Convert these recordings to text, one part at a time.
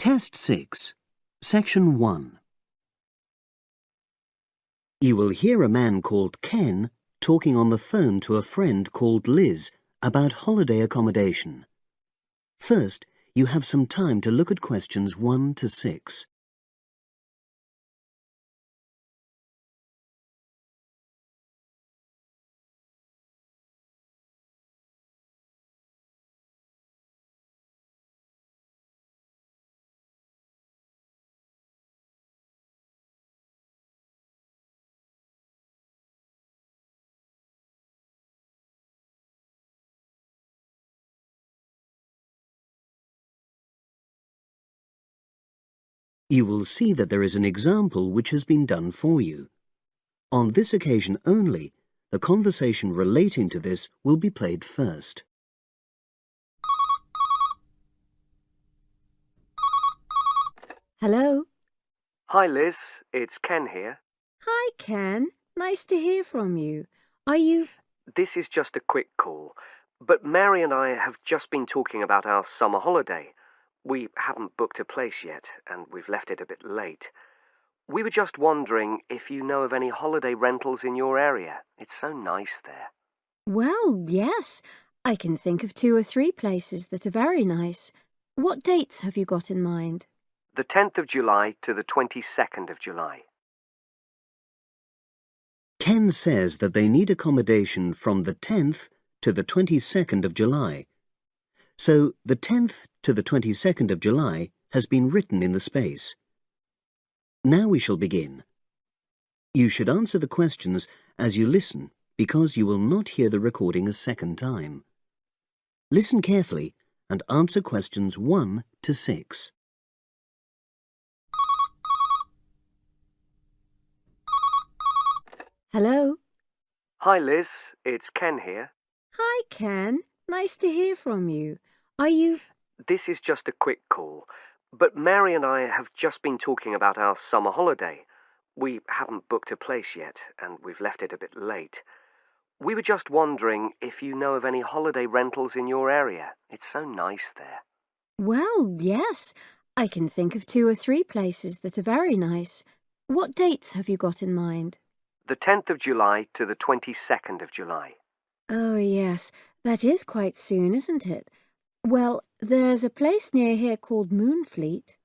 Test 6, Section 1. You will hear a man called Ken talking on the phone to a friend called Liz about holiday accommodation. First, you have some time to look at questions 1 to 6. You will see that there is an example which has been done for you. On this occasion only, the conversation relating to this will be played first. Hello. Hi Liz, it's Ken here. Hi, Ken. Nice to hear from you. Are you... This is just a quick call, but Mary and I have just been talking about our summer holiday. We haven't booked a place yet, and we've left it a bit late. We were just wondering if you know of any holiday rentals in your area. It's so nice there. Well, yes. I can think of 2 or 3 places that are very nice. What dates have you got in mind? The 10th of July to the 22nd of July. Ken says that they need accommodation from the 10th to the 22nd of July. So the 10th to the 22nd of July has been written in the space. Now we shall begin. You should answer the questions as you listen because you will not hear the recording a second time. Listen carefully and answer questions 1 to 6. Hello. Hi Liz, it's Ken here. Hi, Ken. Nice to hear from you. Are you... This is just a quick call, but Mary and I have just been talking about our summer holiday. We haven't booked a place yet, and we've left it a bit late. We were just wondering if you know of any holiday rentals in your area. It's so nice there. Well, yes. I can think of 2 or 3 places that are very nice. What dates have you got in mind? The 10th of July to the 22nd of July. Oh, yes. That is quite soon, isn't it? Well, there's a place near here called Moonfleet.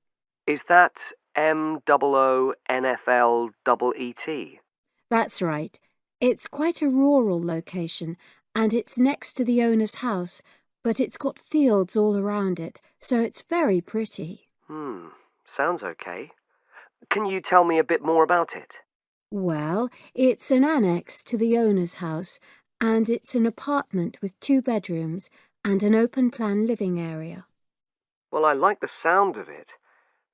Is that MOONFLEET? That's right. It's quite a rural location, and it's next to the owner's house, but it's got fields all around it, so it's very pretty. Sounds okay. Can you tell me a bit more about it? Well, it's an annex to the owner's house, and it's an apartment with 2 bedrooms and an open-plan living area. Well, I like the sound of it.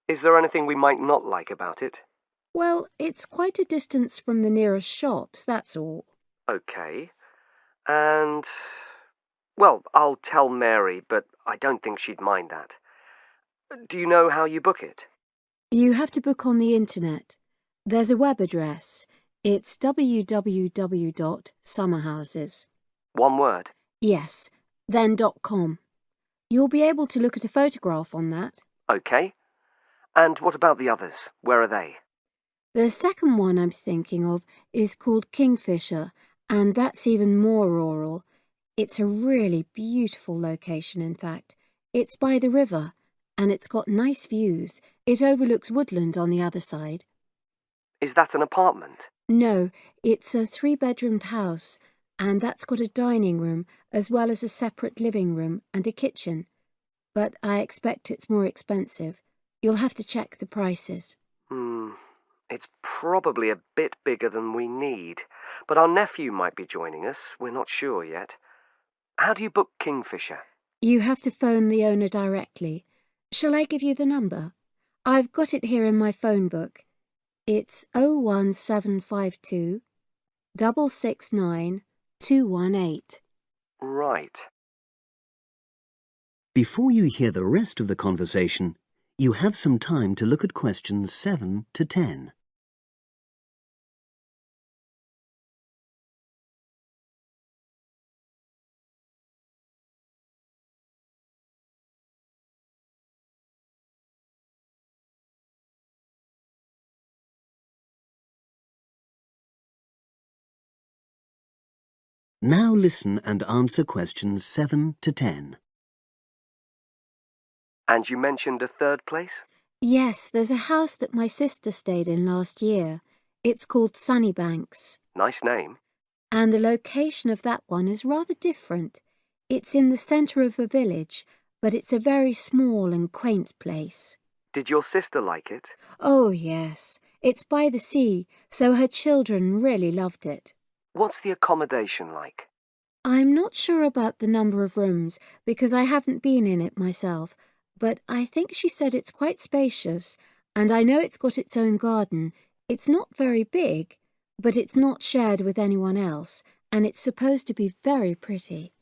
Is there anything we might not like about it? Well, it's quite a distance from the nearest shops, that's all. Okay. And... well, I'll tell Mary, but I don't think she'd mind that. Do you know how you book it? You have to book on the internet. There's a web address. It's www.summerhouses. One word. Yes, then .com. You'll be able to look at a photograph on that. Okay. And what about the others? Where are they? The second one I'm thinking of is called Kingfisher, and that's even more rural. It's a really beautiful location, in fact. It's by the river, and it's got nice views. It overlooks woodland on the other side. Is that an apartment? No, it's a 3-bedroomed house, and that's got a dining room as well as a separate living room and a kitchen. But I expect it's more expensive. You'll have to check the prices. It's probably a bit bigger than we need, but our nephew might be joining us. We're not sure yet. How do you book Kingfisher? You have to phone the owner directly. Shall I give you the number? I've got it here in my phone book. It's 01752 669 218. Right. Before you hear the rest of the conversation, you have some time to look at questions 7 to 10. Now listen and answer questions 7 to 10. And you mentioned a third place? Yes, there's a house that my sister stayed in last year. It's called Sunnybanks. Nice name. And the location of that one is rather different. It's in the centre of a village, but it's a very small and quaint place. Did your sister like it? Oh, yes. It's by the sea, so her children really loved it. What's the accommodation like? I'm not sure about the number of rooms because I haven't been in it myself, but I think she said it's quite spacious, and I know it's got its own garden. It's not very big, but it's not shared with anyone else, and it's supposed to be very pretty.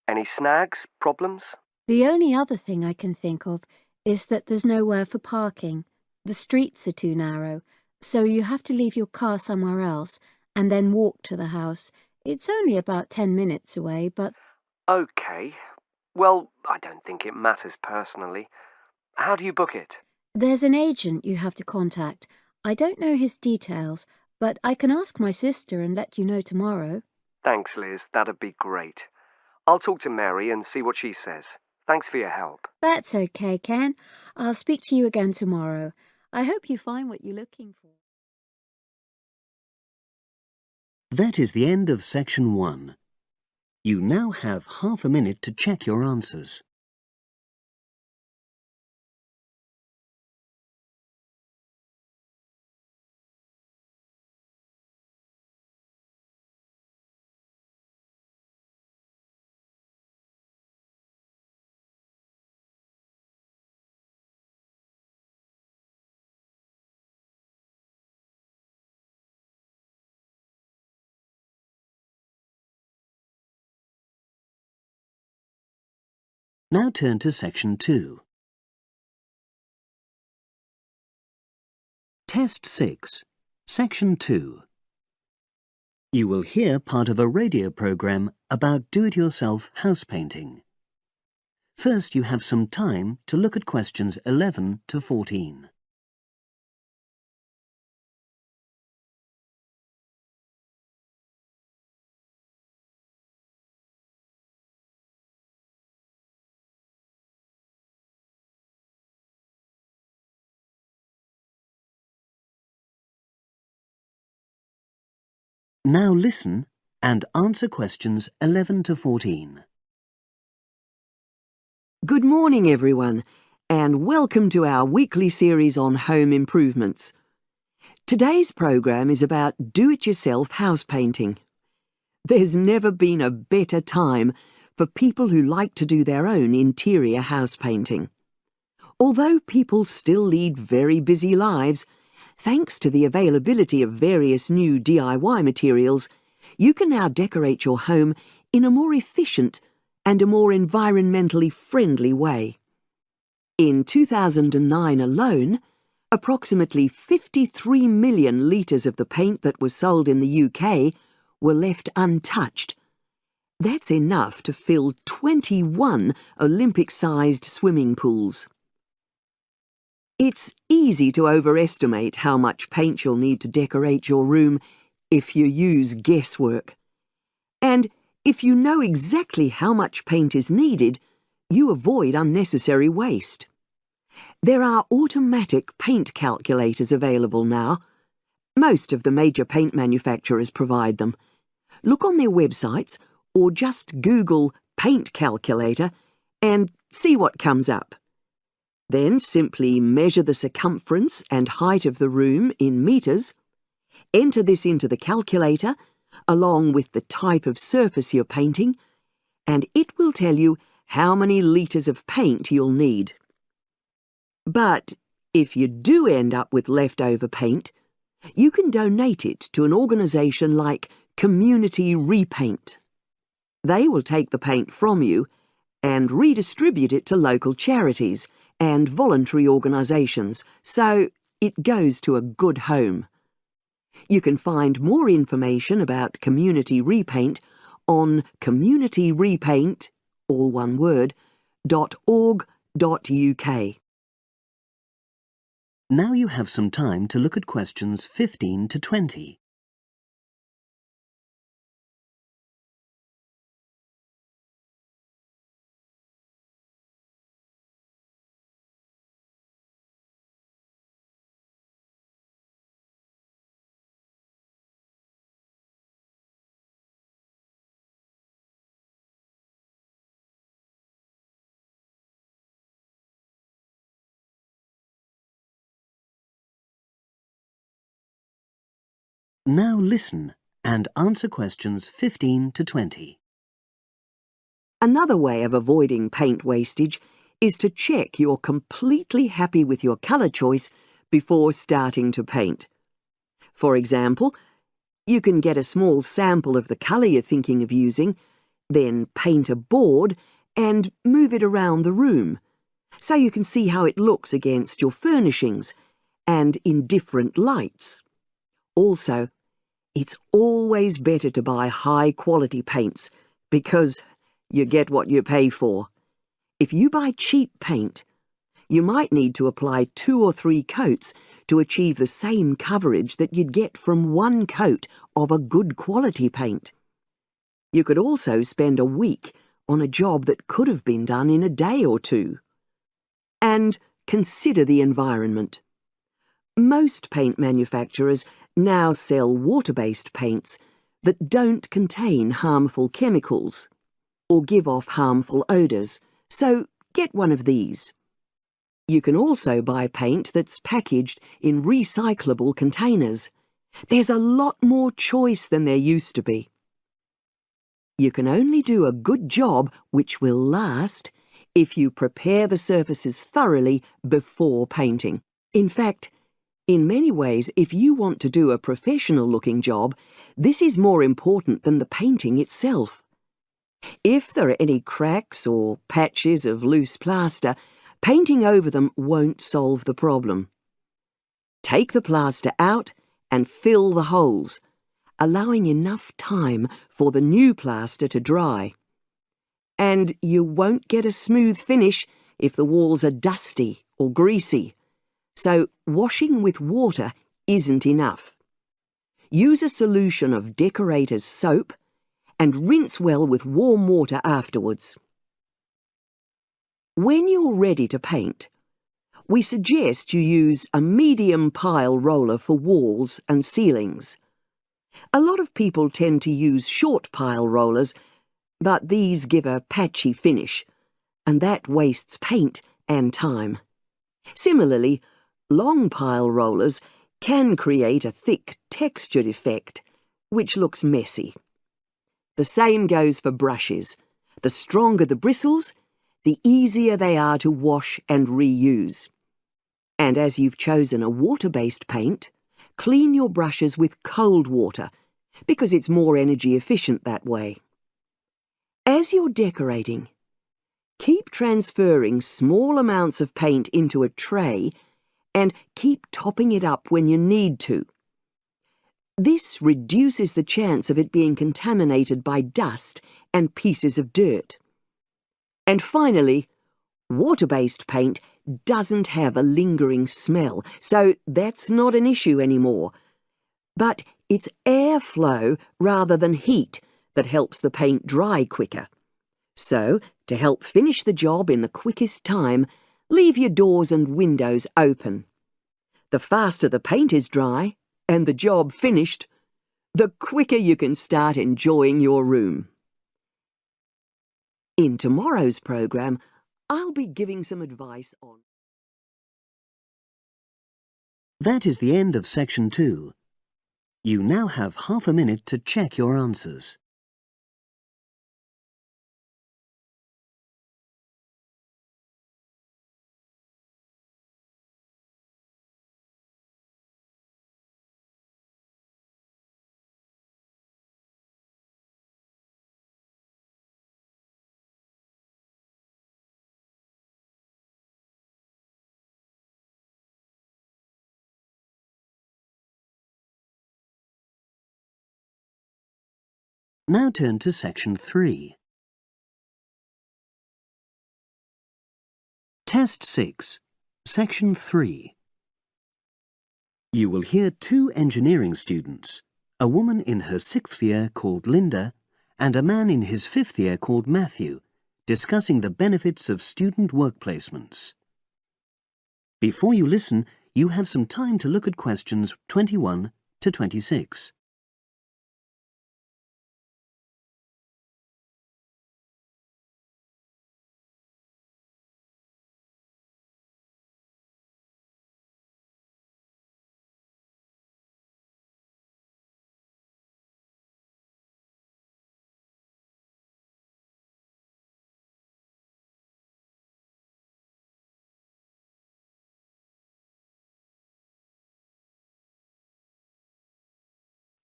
Any snags? Problems? The only other thing I can think of is that there's nowhere for parking. The streets are too narrow, so you have to leave your car somewhere else and then walk to the house. It's only about 10 minutes away, but... OK. Well, I don't think it matters personally. How do you book it? There's an agent you have to contact. I don't know his details, but I can ask my sister and let you know tomorrow. Thanks, Liz. That'd be great. I'll talk to Mary and see what she says. Thanks for your help. That's okay, Ken. I'll speak to you again tomorrow. I hope you find what you're looking for. That is the end of section 1. You now have half a minute to check your answers. Now turn to section 2. Test 6, section 2. You will hear part of a radio program about do-it-yourself house painting. First, you have some time to look at questions 11 to 14. Now listen and answer questions 11 to 14. Good morning, everyone, and welcome to our weekly series on home improvements. Today's programme is about do-it-yourself house painting. There's never been a better time for people who like to do their own interior house painting. Although people still lead very busy lives, thanks to the availability of various new DIY materials, you can now decorate your home in a more efficient and a more environmentally friendly way. In 2009 alone, approximately 53 million litres of the paint that was sold in the UK were left untouched. That's enough to fill 21 Olympic-sized swimming pools. It's easy to overestimate how much paint you'll need to decorate your room if you use guesswork. And if you know exactly how much paint is needed, you avoid unnecessary waste. There are automatic paint calculators available now. Most of the major paint manufacturers provide them. Look on their websites or just Google paint calculator and see what comes up. Then simply measure the circumference and height of the room in metres. Enter this into the calculator, along with the type of surface you're painting, and it will tell you how many litres of paint you'll need. But if you do end up with leftover paint, you can donate it to an organisation like Community Repaint. They will take the paint from you and redistribute it to local charities and voluntary organisations, so it goes to a good home. You can find more information about Community Repaint on communityrepaint, all one word, .org.uk. Now you have some time to look at questions 15 to 20. Now listen and answer questions 15 to 20. Another way of avoiding paint wastage is to check you're completely happy with your colour choice before starting to paint. For example, you can get a small sample of the colour you're thinking of using, then paint a board and move it around the room, so you can see how it looks against your furnishings and in different lights. Also, it's always better to buy high-quality paints because you get what you pay for. If you buy cheap paint, you might need to apply 2 or 3 coats to achieve the same coverage that you'd get from 1 coat of a good quality paint. You could also spend a week on a job that could have been done in a day or 2. And consider the environment. Most paint manufacturers now sell water-based paints that don't contain harmful chemicals or give off harmful odours, so get one of these. You can also buy paint that's packaged in recyclable containers. There's a lot more choice than there used to be. You can only do a good job which will last if you prepare the surfaces thoroughly before painting. In fact, in many ways, if you want to do a professional-looking job, this is more important than the painting itself. If there are any cracks or patches of loose plaster, painting over them won't solve the problem. Take the plaster out and fill the holes, allowing enough time for the new plaster to dry. And you won't get a smooth finish if the walls are dusty or greasy. So washing with water isn't enough. Use a solution of decorator's soap and rinse well with warm water afterwards. When you're ready to paint, we suggest you use a medium pile roller for walls and ceilings. A lot of people tend to use short pile rollers, but these give a patchy finish, and that wastes paint and time. Similarly, long pile rollers can create a thick textured effect, which looks messy. The same goes for brushes. The stronger the bristles, the easier they are to wash and reuse. And as you've chosen a water-based paint, clean your brushes with cold water, because it's more energy efficient that way. As you're decorating, keep transferring small amounts of paint into a tray and keep topping it up when you need to. This reduces the chance of it being contaminated by dust and pieces of dirt. And finally, water-based paint doesn't have a lingering smell, so that's not an issue anymore. But it's airflow rather than heat that helps the paint dry quicker. So, to help finish the job in the quickest time, leave your doors and windows open. The faster the paint is dry and the job finished, the quicker you can start enjoying your room. In tomorrow's programme, I'll be giving some advice on... That is the end of section 2. You now have half a minute to check your answers. Now turn to section 3. Test 6, section 3. You will hear 2 engineering students, a woman in her 6th year called Linda and a man in his 5th year called Matthew, discussing the benefits of student work placements. Before you listen, you have some time to look at questions 21 to 26.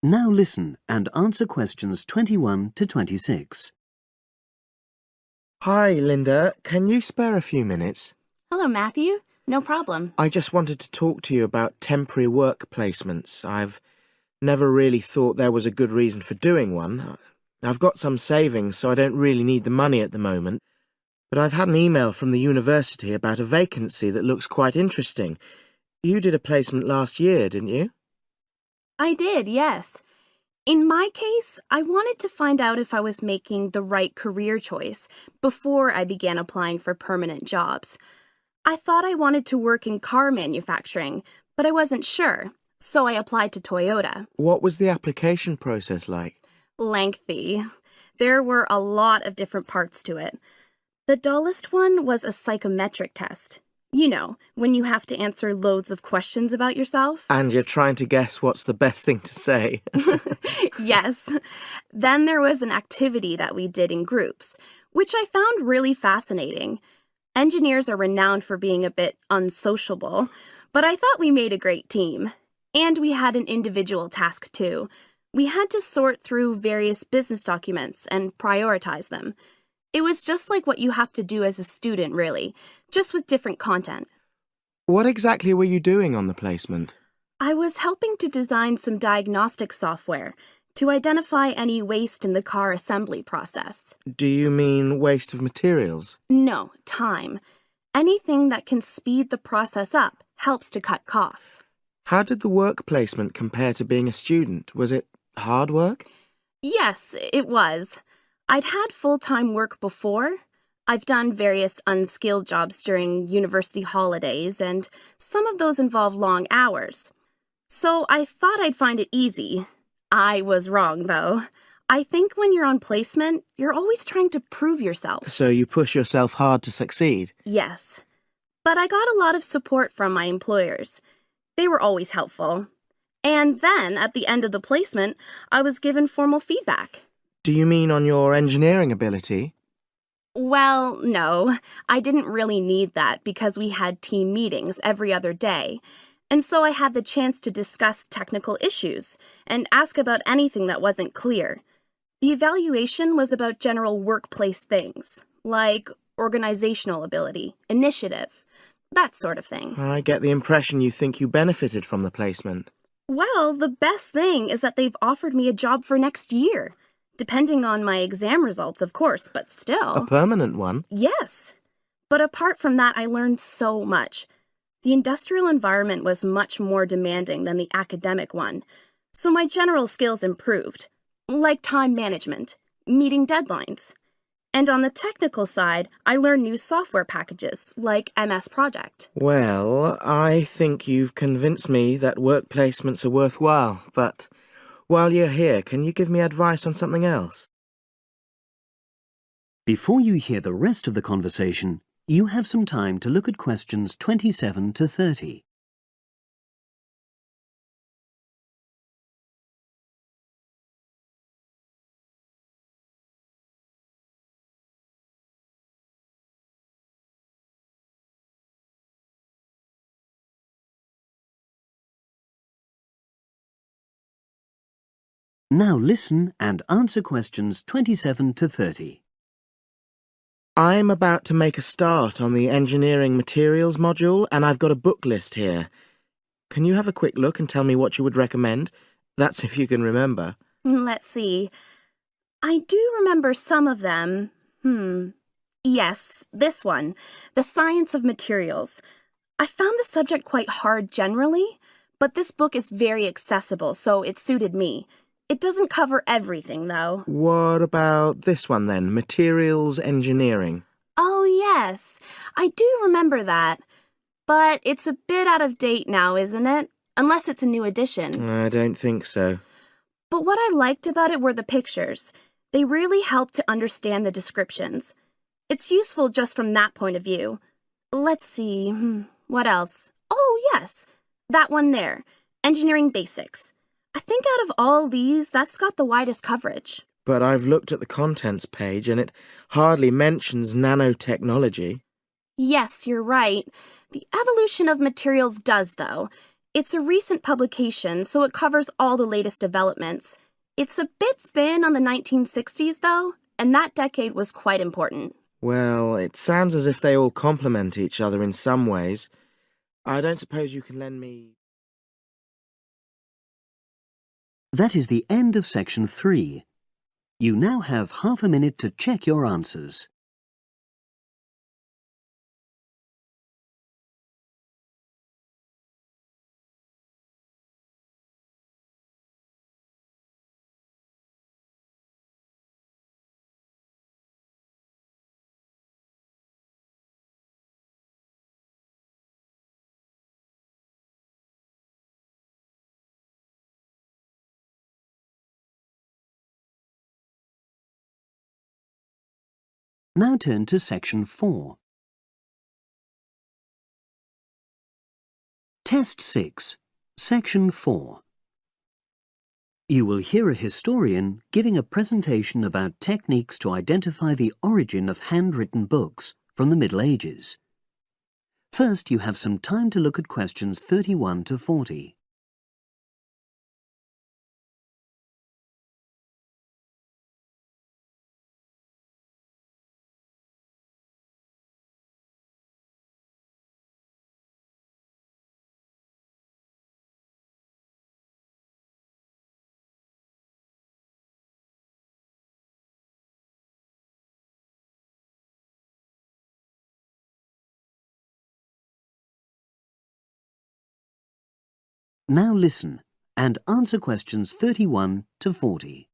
Now listen and answer questions 21 to 26. Hi, Linda. Can you spare a few minutes? Hello, Matthew. No problem. I just wanted to talk to you about temporary work placements. I've never really thought there was a good reason for doing one. I've got some savings, so I don't really need the money at the moment. But I've had an email from the university about a vacancy that looks quite interesting. You did a placement last year, didn't you? I did, yes. In my case, I wanted to find out if I was making the right career choice before I began applying for permanent jobs. I thought I wanted to work in car manufacturing, but I wasn't sure, so I applied to Toyota. What was the application process like? Lengthy. There were a lot of different parts to it. The dullest one was a psychometric test. You know, when you have to answer loads of questions about yourself. And you're trying to guess what's the best thing to say. Yes. Then there was an activity that we did in groups, which I found really fascinating. Engineers are renowned for being a bit unsociable, but I thought we made a great team. And we had an individual task too. We had to sort through various business documents and prioritize them. It was just like what you have to do as a student, really, just with different content. What exactly were you doing on the placement? I was helping to design some diagnostic software to identify any waste in the car assembly process. Do you mean waste of materials? No, time. Anything that can speed the process up helps to cut costs. How did the work placement compare to being a student? Was it hard work? Yes, it was. I'd had full-time work before. I've done various unskilled jobs during university holidays, and some of those involve long hours. So I thought I'd find it easy. I was wrong, though. I think when you're on placement, you're always trying to prove yourself. So you push yourself hard to succeed? Yes. But I got a lot of support from my employers. They were always helpful. And then, at the end of the placement, I was given formal feedback. Do you mean on your engineering ability? Well, no. I didn't really need that because we had team meetings every other day. And so I had the chance to discuss technical issues and ask about anything that wasn't clear. The evaluation was about general workplace things, like organizational ability, initiative, that sort of thing. I get the impression you think you benefited from the placement. Well, the best thing is that they've offered me a job for next year. Depending on my exam results, of course, but still. A permanent one? Yes. But apart from that, I learned so much. The industrial environment was much more demanding than the academic one, so my general skills improved, like time management, meeting deadlines. And on the technical side, I learned new software packages, like MS Project. Well, I think you've convinced me that work placements are worthwhile, but while you're here, can you give me advice on something else? Before you hear the rest of the conversation, you have some time to look at questions 27 to 30. Now listen and answer questions 27 to 30. I'm about to make a start on the engineering materials module, and I've got a book list here. Can you have a quick look and tell me what you would recommend? That's if you can remember. Let's see. I do remember some of them. Yes, this one, The Science of Materials. I found the subject quite hard generally, but this book is very accessible, so it suited me. It doesn't cover everything, though. What about this one then, Materials Engineering? Oh, yes. I do remember that. But it's a bit out of date now, isn't it? Unless it's a new edition. I don't think so. But what I liked about it were the pictures. They really helped to understand the descriptions. It's useful just from that point of view. Let's see, what else? Oh, yes, that one there, Engineering Basics. I think out of all these, that's got the widest coverage. But I've looked at the contents page and it hardly mentions nanotechnology. Yes, you're right. The evolution of materials does, though. It's a recent publication, so it covers all the latest developments. It's a bit thin on the 1960s, though, and that decade was quite important. Well, it sounds as if they all complement each other in some ways. I don't suppose you can lend me... That is the end of section 3. You now have half a minute to check your answers. Now turn to section 4. Test 6, section 4. You will hear a historian giving a presentation about techniques to identify the origin of handwritten books from the Middle Ages. First, you have some time to look at questions 31 to 40. Now listen and answer questions 31 to 40.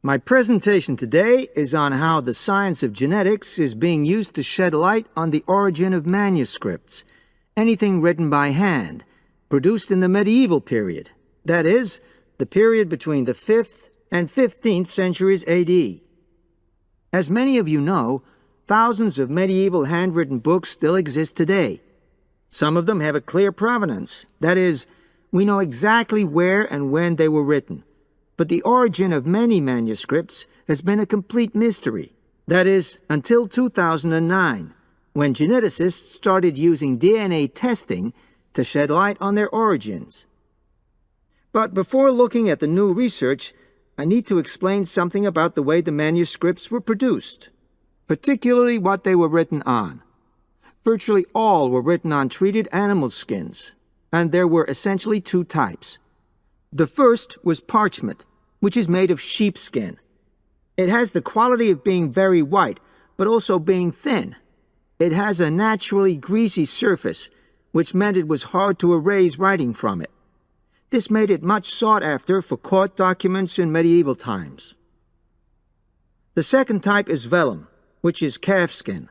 My presentation today is on how the science of genetics is being used to shed light on the origin of manuscripts, anything written by hand, produced in the medieval period, that is, the period between the 5th and 15th centuries AD. As many of you know, thousands of medieval handwritten books still exist today. Some of them have a clear provenance, that is, we know exactly where and when they were written. But the origin of many manuscripts has been a complete mystery, that is, until 2009, when geneticists started using DNA testing to shed light on their origins. But before looking at the new research, I need to explain something about the way the manuscripts were produced, particularly what they were written on. Virtually all were written on treated animal skins, and there were essentially two types. The first was parchment, which is made of sheepskin. It has the quality of being very white, but also being thin. It has a naturally greasy surface, which meant it was hard to erase writing from it. This made it much sought after for court documents in medieval times. The second type is vellum, which is calfskin.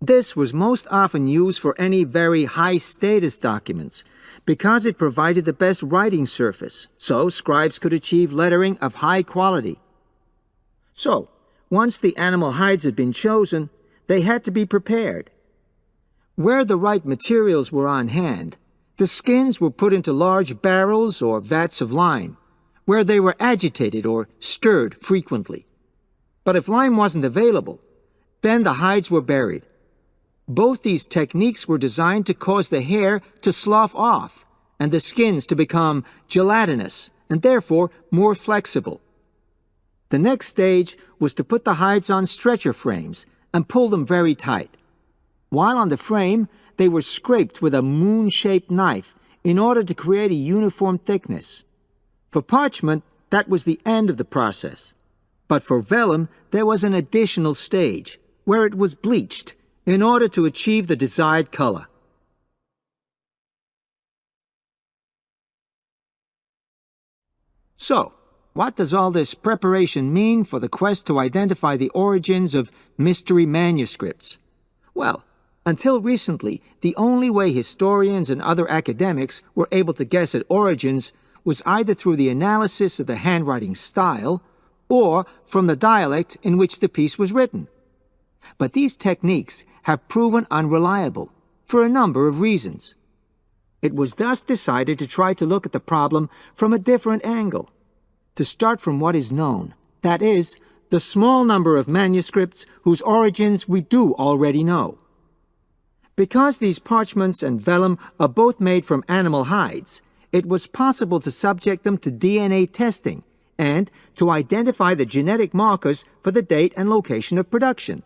This was most often used for any very high-status documents because it provided the best writing surface, so scribes could achieve lettering of high quality. So, once the animal hides had been chosen, they had to be prepared. Where the right materials were on hand, the skins were put into large barrels or vats of lime, where they were agitated or stirred frequently. But if lime wasn't available, then the hides were buried. Both these techniques were designed to cause the hair to slough off and the skins to become gelatinous and therefore more flexible. The next stage was to put the hides on stretcher frames and pull them very tight. While on the frame, they were scraped with a moon-shaped knife in order to create a uniform thickness. For parchment, that was the end of the process. But for vellum, there was an additional stage, where it was bleached in order to achieve the desired color. So, what does all this preparation mean for the quest to identify the origins of mystery manuscripts? Well, until recently, the only way historians and other academics were able to guess at origins was either through the analysis of the handwriting style or from the dialect in which the piece was written. But these techniques have proven unreliable for a number of reasons. It was thus decided to try to look at the problem from a different angle, to start from what is known, that is, the small number of manuscripts whose origins we do already know. Because these parchments and vellum are both made from animal hides, it was possible to subject them to DNA testing and to identify the genetic markers for the date and location of production.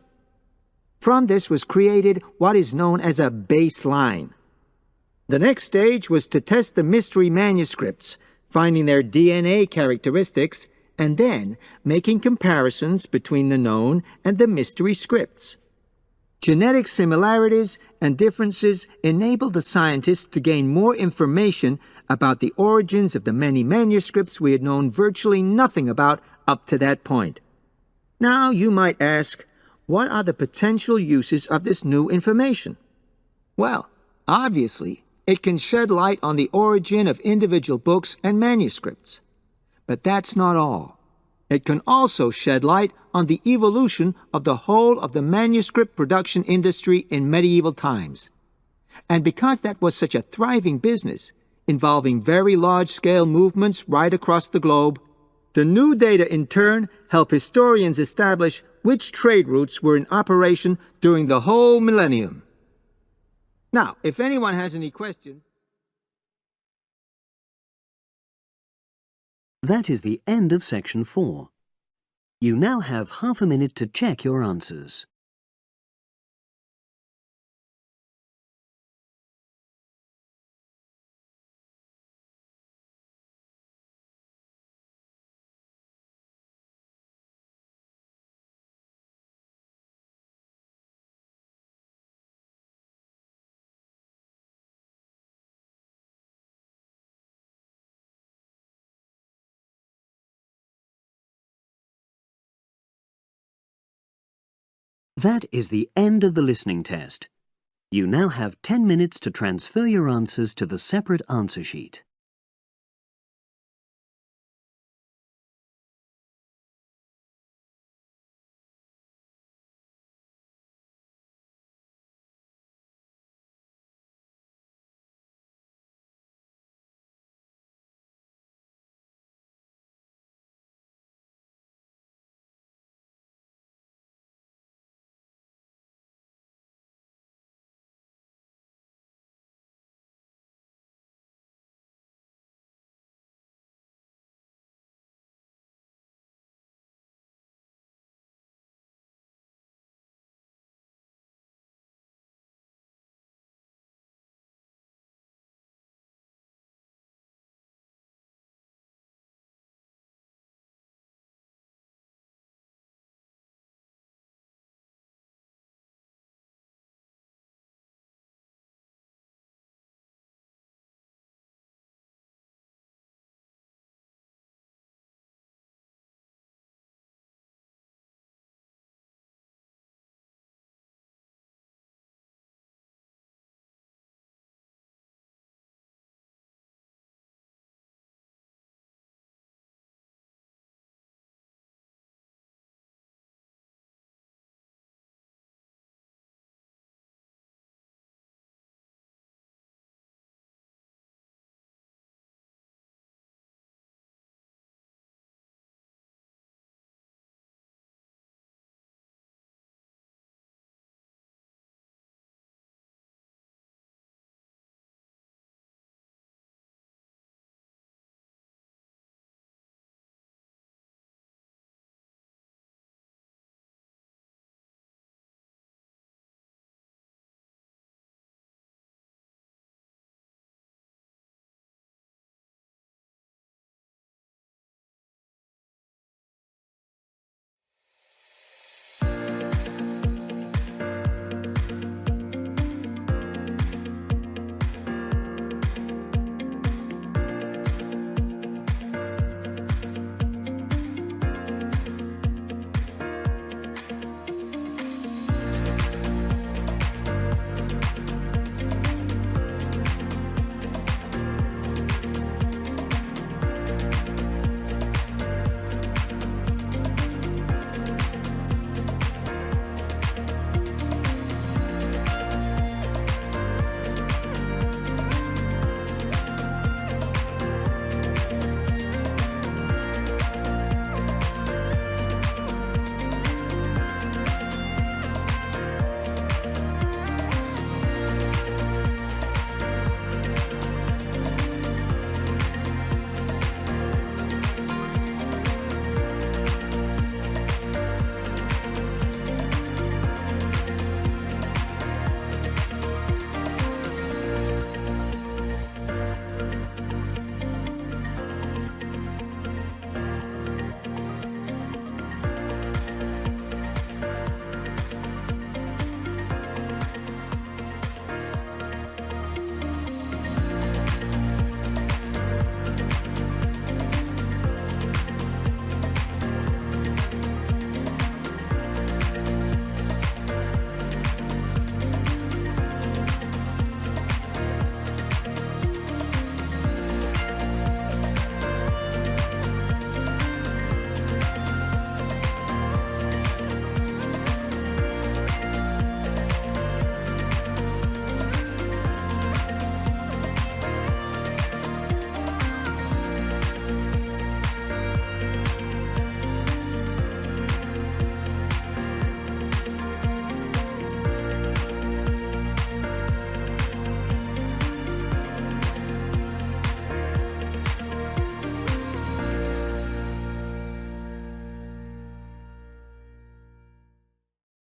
From this was created what is known as a baseline. The next stage was to test the mystery manuscripts, finding their DNA characteristics, and then making comparisons between the known and the mystery scripts. Genetic similarities and differences enabled the scientists to gain more information about the origins of the many manuscripts we had known virtually nothing about up to that point. Now you might ask, what are the potential uses of this new information? Well, obviously, it can shed light on the origin of individual books and manuscripts. But that's not all. It can also shed light on the evolution of the whole of the manuscript production industry in medieval times. And because that was such a thriving business, involving very large-scale movements right across the globe, the new data in turn help historians establish which trade routes were in operation during the whole millennium. Now, if anyone has any questions... That is the end of section 4. You now have half a minute to check your answers. That is the end of the listening test. You now have 10 minutes to transfer your answers to the separate answer sheet.